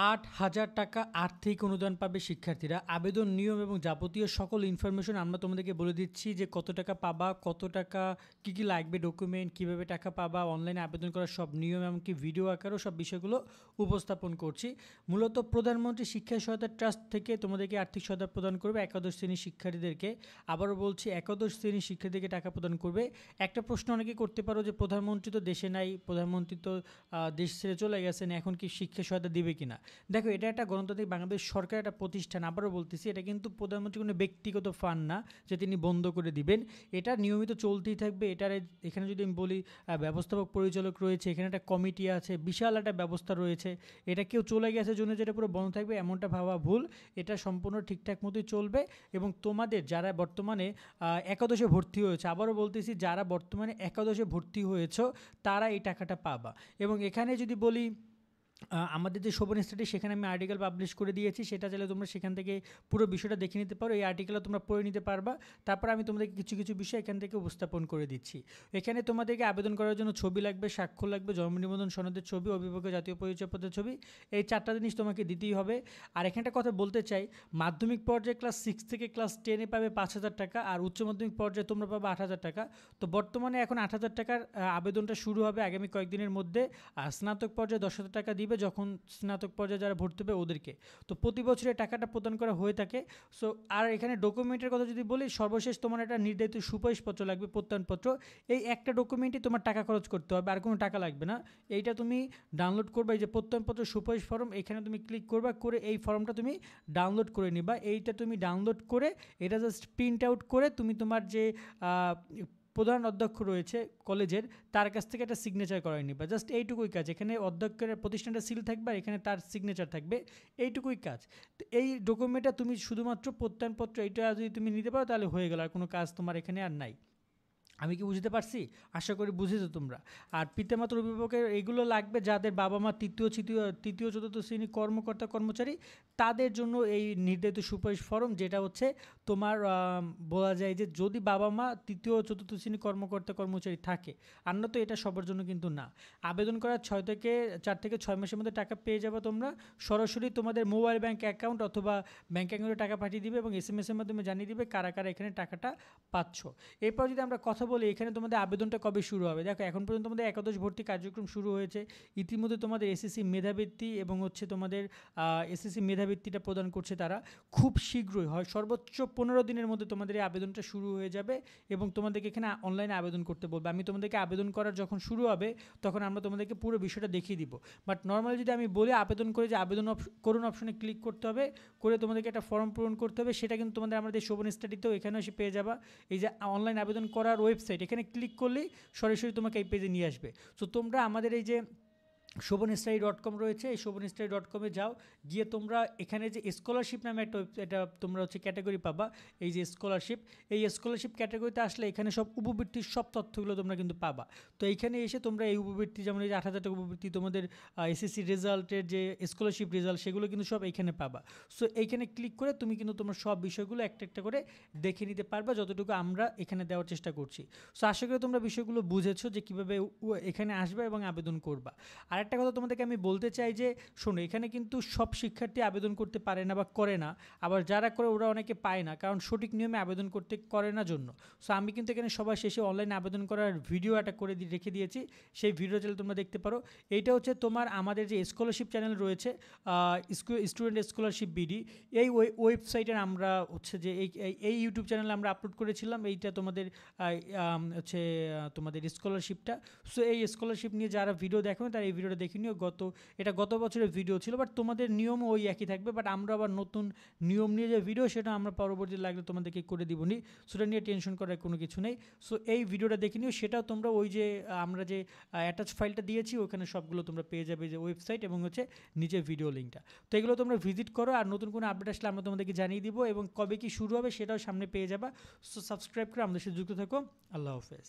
৮,০০০ টাকা আর্থিক অনুদান পাবে শিক্ষার্থীরা। আবেদন নিয়ম এবং যাবতীয় সকল ইনফরমেশন আমরা তোমাদেরকে বলে দিচ্ছি যে কত টাকা পাবা, কত টাকা কী লাগবে ডকুমেন্ট, কীভাবে টাকা পাবা, অনলাইনে আবেদন করার সব নিয়ম এমনকি ভিডিও আকারেও সব বিষয়গুলো উপস্থাপন করছি। মূলত প্রধানমন্ত্রী শিক্ষা সহায়তা ট্রাস্ট থেকে তোমাদেরকে আর্থিক সহায়তা প্রদান করবে একাদশ শ্রেণীর শিক্ষার্থীদেরকে। আবারও বলছি, একাদশ শ্রেণীর শিক্ষার্থীদেরকে টাকা প্রদান করবে। একটা প্রশ্ন অনেকে করতে পারো যে প্রধানমন্ত্রী তো দেশে নাই, প্রধানমন্ত্রী তো দেশ ছেড়ে চলে গেছেন, এখন কি শিক্ষা সহায়তা দিবে কিনা। দেখো, এটা একটা গণতান্ত্রিক বাংলাদেশ সরকার একটা প্রতিষ্ঠান। আবারও বলতেছি, এটা কিন্তু প্রধানমন্ত্রী কোনো ব্যক্তিগত ফান্ড না যে তিনি বন্ধ করে দিবেন। এটা নিয়মিত চলতেই থাকবে। এটার এখানে যদি আমি বলি ব্যবস্থাপক পরিচালক রয়েছে, এখানে একটা কমিটি আছে, বিশাল একটা ব্যবস্থা রয়েছে। এটা কেউ চলে গেছে জন্য যেটা পুরো বন্ধ থাকবে এমনটা ভাবা ভুল। এটা সম্পূর্ণ ঠিকঠাক মতোই চলবে। এবং তোমাদের যারা বর্তমানে একাদশে ভর্তি হয়েছে, আবারও বলতেছি, যারা বর্তমানে একাদশে ভর্তি হয়েছ তারা এই টাকাটা পাবা। এবং এখানে যদি বলি আমাদের যে শোভন স্টাডি, সেখানে আমি আর্টিকেল পাবলিশ করে দিয়েছি, সেটা চাইলে তোমরা সেখান থেকে পুরো বিষয়টা দেখে নিতে পারো। এই আর্টিকেলটা তোমরা পড়ে নিতে পারবা। তারপর আমি তোমাদেরকে কিছু কিছু বিষয় এখান থেকে উপস্থাপন করে দিচ্ছি। এখানে তোমাদেরকে আবেদন করার জন্য ছবি লাগবে, স্বাক্ষর লাগবে, জন্ম নিবন্ধন সনদের ছবি, অভিভাবকের জাতীয় পরিচয়পত্রের ছবি, এই 4টা জিনিস তোমাকে দিতেই হবে। আর এখানে একটা কথা বলতে চাই, মাধ্যমিক পর্যায়ে ক্লাস 6 থেকে ক্লাস 10-এ পাবে 5,000 টাকা, আর উচ্চ মাধ্যমিক পর্যায়ে তোমরা পাবে 8,000 টাকা। তো বর্তমানে এখন 8,000 টাকার আবেদনটা শুরু হবে আগামী কয়েকদিনের মধ্যে। আর স্নাতক পর্যায়ে 10,000 টাকা দিবে যখন স্নাতক পর্যায়ে যারা ভর্তি হবে ওদেরকে। তো প্রতি বছরে টাকাটা প্রদান করা হয়ে থাকে। সো আর এখানে ডকুমেন্টের কথা যদি বলি, সর্বশেষ তোমার একটা নির্ধারিত সুপারিশপত্র লাগবে, প্রত্যয়নপত্র। এই একটা ডকুমেন্টই তোমার টাকা খরচ করতে হবে, আর কোনো টাকা লাগবে না। এইটা তুমি ডাউনলোড করবা, এই যে প্রত্যয়নপত্র সুপারিশ ফর্ম, এখানে তুমি ক্লিক করবা, করে এই ফর্মটা তুমি ডাউনলোড করে নিবা। এইটা তুমি ডাউনলোড করে এটা জাস্ট প্রিন্ট আউট করে তুমি তোমার যে প্রধান অধ্যক্ষ রয়েছে কলেজের, তার কাছ থেকে একটা সিগনেচার করাই নিবা। জাস্ট এইটুকুই কাজ। এখানে অধ্যক্ষের প্রতিষ্ঠানটা সিল থাকবে, আর এখানে তার সিগনেচার থাকবে, এইটুকুই কাজ। তো এই ডকুমেন্টটা তুমি শুধুমাত্র প্রত্যয়নপত্র এইটা যদি তুমি নিতে পারো তাহলে হয়ে গেল, আর কোনো কাজ তোমার এখানে আর নাই। আমি কি বুঝতে পারছি? আশা করি বুঝেছো তোমরা। আর পিতামাতার অভিভাবকের এগুলো লাগবে যাদের বাবা মা তৃতীয় চতুর্থ শ্রেণী কর্মকর্তা কর্মচারী, তাদের জন্য এই নির্ধারিত সুপারিশ ফর্ম, যেটা হচ্ছে তোমার বলা যায় যে যদি বাবা মা তৃতীয় চতুর্থ শ্রেণী কর্মকর্তা কর্মচারী থাকে, আর না তো এটা সবার জন্য কিন্তু না। আবেদন করার 4 থেকে 6 মাসের মধ্যে টাকা পেয়ে যাবে তোমরা। সরাসরি তোমাদের মোবাইল ব্যাঙ্ক অ্যাকাউন্ট অথবা ব্যাঙ্ক অ্যাকাউন্টে টাকা পাঠিয়ে দিবে এবং SMS এর মাধ্যমে জানিয়ে দিবে কারা কারা এখানে টাকাটা পাচ্ছ। এরপর যদি আমরা কথা বলি এখানে তোমাদের আবেদনটা কবে শুরু হবে, দেখো এখন পর্যন্ত তোমাদের একাদশ ভর্তি কার্যক্রম শুরু হয়েছে। ইতিমধ্যে তোমাদের SSC মেধাবৃত্তি এবং হচ্ছে তোমাদের SSC মেধাবৃত্তিটা প্রদান করছে তারা। খুব শীঘ্রই হয়, সর্বোচ্চ 15 দিনের মধ্যে তোমাদের এই আবেদনটা শুরু হয়ে যাবে এবং তোমাদেরকে এখানে অনলাইনে আবেদন করতে বলবে। আমি তোমাদেরকে আবেদন করার যখন শুরু হবে তখন আমরা তোমাদেরকে পুরো বিষয়টা দেখিয়ে দিব। বাট নর্মালি যদি আমি বলি, আবেদন করে যে আবেদন করুন অপশনে ক্লিক করতে হবে, করে তোমাদেরকে একটা ফর্ম পূরণ করতে হবে। সেটা কিন্তু তোমাদের আমাদের শোভন স্টাডিতেও এখানেও এসে পেয়ে যাবা। এই যে অনলাইন আবেদন করার ওয়েবসাইট, এখানে ক্লিক করলেই সরাসরি তোমাকে এই পেজে নিয়ে আসবে। সো তোমরা আমাদের এই যে shobhanstudy.com রয়েছে, এই shobhanstudy.com-এ যাও, গিয়ে তোমরা এখানে যে স্কলারশিপ নামে এটা তোমরা হচ্ছে ক্যাটাগরি পাবা। এই যে স্কলারশিপ, এই স্কলারশিপ ক্যাটাগরিতে আসলে এখানে সব উপবৃত্তির সব তথ্যগুলো তোমরা কিন্তু পাবা। তো এইখানে এসে তোমরা এই উপবৃত্তি, যেমন এই যে 8,000 টাকা উপবৃত্তি, তোমাদের SSC রেজাল্টের যে স্কলারশিপ রেজাল্ট, সেগুলো কিন্তু সব এইখানে পাবা। সো এইখানে ক্লিক করে তুমি কিন্তু তোমার সব বিষয়গুলো একটা একটা করে দেখে নিতে পারবা, যতটুকু আমরা এখানে দেওয়ার চেষ্টা করছি। সো আশা করি তোমরা বিষয়গুলো বুঝেছো যে কীভাবে এখানে আসবে এবং আবেদন করবা। আর একটা কথা তোমাদেরকে আমি বলতে চাই যে শোনো, এখানে কিন্তু সব শিক্ষার্থী আবেদন করতে পারে না বা করে না, আবার যারা করে ওরা অনেকে পায় না, কারণ সঠিক নিয়মে আবেদন করতে করে না জন্য। সো আমি কিন্তু এখানে সবার শেষে অনলাইনে আবেদন করার ভিডিও একটা করে রেখে দিয়েছি, সেই ভিডিও চাইলে তোমরা দেখতে পারো। এইটা হচ্ছে তোমার আমাদের যে স্কলারশিপ চ্যানেল রয়েছে, স্টুডেন্ট স্কলারশিপ বিডি, এই ওয়েবসাইটের আমরা হচ্ছে যে এই ইউটিউব চ্যানেলে আমরা আপলোড করেছিলাম এইটা তোমাদের হচ্ছে তোমাদের স্কলারশিপটা। সো এই স্কলারশিপ নিয়ে যারা ভিডিও দেখো তারা এই ভিডিওটা দেখে নিও। এটা গত বছরের ভিডিও ছিল, বাট তোমাদের নিয়মও ওই একই থাকবে, বাট আমরা আবার নতুন নিয়ম নিয়ে যে ভিডিও, সেটা আমরা পরবর্তী লাগলে তোমাদেরকে করে দিব নি। সেটা নিয়ে টেনশন করার কোনো কিছু নেই। সো এই ভিডিওটা দেখে নিও, সেটাও তোমরা ওই যে আমরা যে অ্যাটাচ ফাইলটা দিয়েছি ওখানে সবগুলো তোমরা পেয়ে যাবে, যে ওয়েবসাইট এবং হচ্ছে নিচে ভিডিও লিঙ্কটা। তো এগুলো তোমরা ভিজিট করো, আর নতুন কোনো আপডেট আসলে আমরা তোমাদেরকে জানিয়ে দিব, এবং কবে কি শুরু হবে সেটাও সামনে পেয়ে যাবা। সো সাবস্ক্রাইব করে আমাদের সাথে যুক্ত থাকো। আল্লাহ হাফেজ।